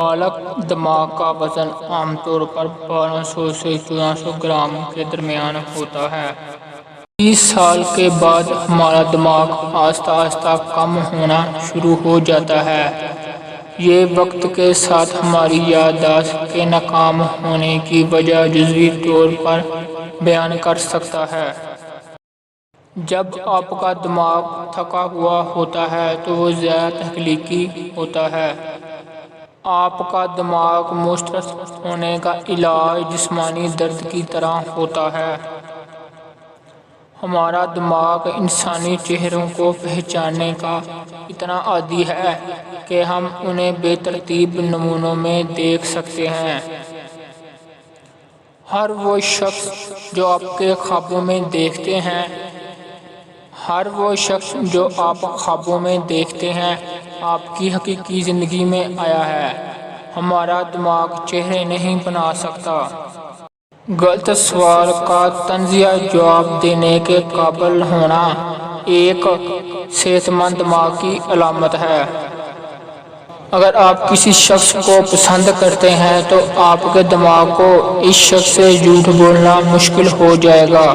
بالغ دماغ کا وزن عام طور پر 1200 سے 1400 گرام کے درمیان ہوتا ہے۔ 30 سال کے بعد ہمارا دماغ آہستہ آہستہ کم ہونا شروع ہو جاتا ہے۔ یہ وقت کے ساتھ ہماری یادداشت کے ناکام ہونے کی وجہ جزوی طور پر بیان کر سکتا ہے۔ جب آپ کا دماغ تھکا ہوا ہوتا ہے تو وہ زیادہ تخلیقی ہوتا ہے۔ آپ کا دماغ مسترد ہونے کا علاج جسمانی درد کی طرح ہوتا ہے۔ ہمارا دماغ انسانی چہروں کو پہچاننے کا اتنا عادی ہے کہ ہم انہیں بے ترتیب نمونوں میں دیکھ سکتے ہیں۔ ہر وہ شخص جو آپ کے خوابوں میں دیکھتے ہیں آپ کی حقیقی زندگی میں آیا ہے۔ ہمارا دماغ چہرے نہیں بنا سکتا۔ غلط سوال کا طنزیہ جواب دینے کے قابل ہونا ایک صحت مند دماغ کی علامت ہے۔ اگر آپ کسی شخص کو پسند کرتے ہیں تو آپ کے دماغ کو اس شخص سے جھوٹ بولنا مشکل ہو جائے گا۔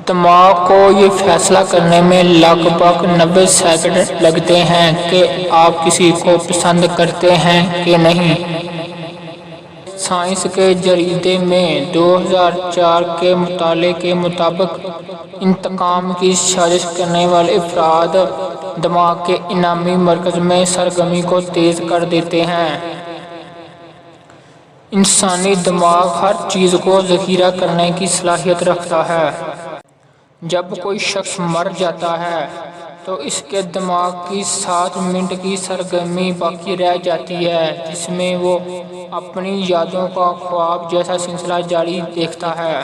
دماغ کو یہ فیصلہ کرنے میں لگ بھگ 90 سیکنڈ لگتے ہیں کہ آپ کسی کو پسند کرتے ہیں کہ نہیں۔ سائنس کے جریدے میں 2004 کے مطالعے کے مطابق انتقام کی سازش کرنے والے افراد دماغ کے انعامی مرکز میں سرگرمی کو تیز کر دیتے ہیں۔ انسانی دماغ ہر چیز کو ذخیرہ کرنے کی صلاحیت رکھتا ہے۔ جب کوئی شخص مر جاتا ہے تو اس کے دماغ کی 7 منٹ کی سرگرمی باقی رہ جاتی ہے جس میں وہ اپنی یادوں کا خواب جیسا سلسلہ جاری دیکھتا ہے۔